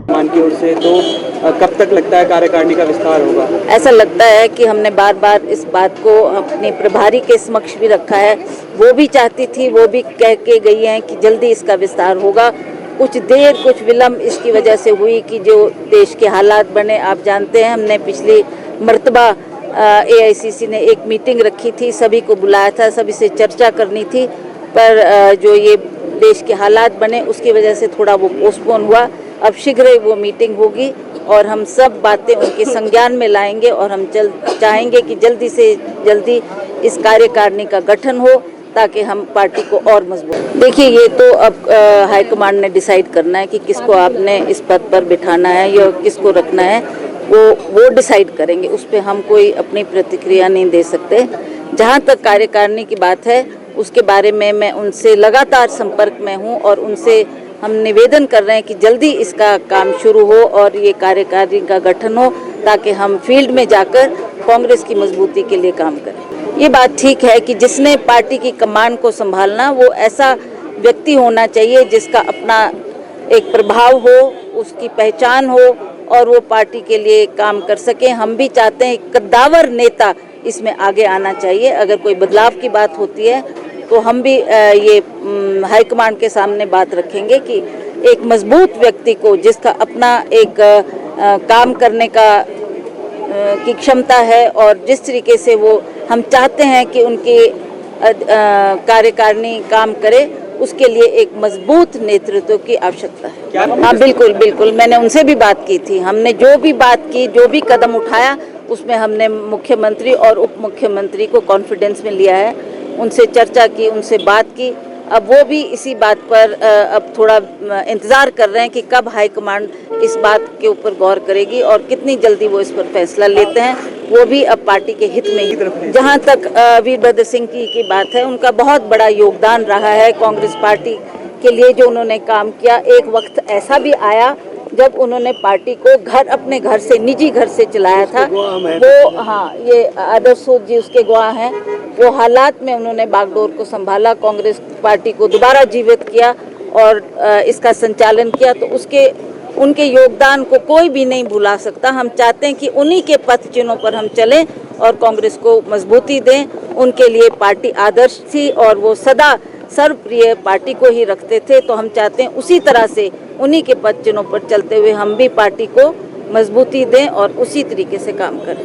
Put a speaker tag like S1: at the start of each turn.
S1: मान की ओर से, तो कब तक लगता है कार्यकारिणी का विस्तार होगा?
S2: ऐसा लगता है कि हमने बार बार इस बात को अपने प्रभारी के समक्ष भी रखा है। वो भी चाहती थी, वो भी कह के गई हैं कि जल्दी इसका विस्तार होगा। कुछ देर, कुछ विलम्ब इसकी वजह से हुई कि जो देश के हालात बने, आप जानते हैं। हमने पिछली मर्तबा AICC ने एक मीटिंग रखी थी, सभी को बुलाया था, सभी से चर्चा करनी थी, पर जो ये देश के हालात बने उसकी वजह से थोड़ा वो पोस्टपोन हुआ। अब शीघ्र ही वो मीटिंग होगी और हम सब बातें उनके संज्ञान में लाएंगे और हम चाहेंगे कि जल्दी से जल्दी इस कार्यकारिणी का गठन हो ताकि हम पार्टी को और मजबूत। देखिए, ये तो अब हाईकमांड ने डिसाइड करना है कि किसको आपने इस पद पर बिठाना है या किसको रखना है, वो डिसाइड करेंगे। उस पर हम कोई अपनी प्रतिक्रिया नहीं दे सकते। जहाँ तक कार्यकारिणी की बात है उसके बारे में मैं उनसे लगातार संपर्क में हूँ और उनसे हम निवेदन कर रहे हैं कि जल्दी इसका काम शुरू हो और ये कार्यकारिणी का गठन हो ताकि हम फील्ड में जाकर कांग्रेस की मजबूती के लिए काम करें। ये बात ठीक है कि जिसने पार्टी की कमान को संभालना, वो ऐसा व्यक्ति होना चाहिए जिसका अपना एक प्रभाव हो, उसकी पहचान हो और वो पार्टी के लिए काम कर सके। हम भी चाहते हैं कद्दावर नेता इसमें आगे आना चाहिए। अगर कोई बदलाव की बात होती है तो हम भी ये हाईकमांड के सामने बात रखेंगे कि एक मजबूत व्यक्ति को, जिसका अपना एक काम करने का की क्षमता है और जिस तरीके से वो हम चाहते हैं कि उनकी कार्यकारिणी काम करे, उसके लिए एक मजबूत नेतृत्व की आवश्यकता है। हाँ, बिल्कुल बिल्कुल, मैंने उनसे भी बात की थी। हमने जो भी बात की, जो भी कदम उठाया, उसमें हमने मुख्यमंत्री और उप मुख्यमंत्री को कॉन्फिडेंस में लिया है, उनसे चर्चा की, उनसे बात की। अब वो भी इसी बात पर अब थोड़ा इंतज़ार कर रहे हैं कि कब हाईकमांड इस बात के ऊपर गौर करेगी और कितनी जल्दी वो इस पर फैसला लेते हैं। वो भी अब पार्टी के हित में ही। जहाँ तक वीरभद्र सिंह की बात है, उनका बहुत बड़ा योगदान रहा है कांग्रेस पार्टी के लिए जो उन्होंने काम किया। एक वक्त ऐसा भी आया जब उन्होंने पार्टी को अपने घर से, निजी घर से चलाया था। वो, हाँ, ये आदर्श सूद जी उसके गवाह हैं। वो हालात में उन्होंने बागडोर को संभाला, कांग्रेस पार्टी को दोबारा जीवित किया और इसका संचालन किया। तो उनके योगदान को कोई भी नहीं भुला सकता। हम चाहते हैं कि उन्हीं के पथ चिन्हों पर हम चलें और कांग्रेस को मजबूती दें। उनके लिए पार्टी आदर्श थी और वो सदा सर्वप्रिय पार्टी को ही रखते थे। तो हम चाहते हैं उसी तरह से उन्हीं के पद चिन्हों पर चलते हुए हम भी पार्टी को मजबूती दें और उसी तरीके से काम करें।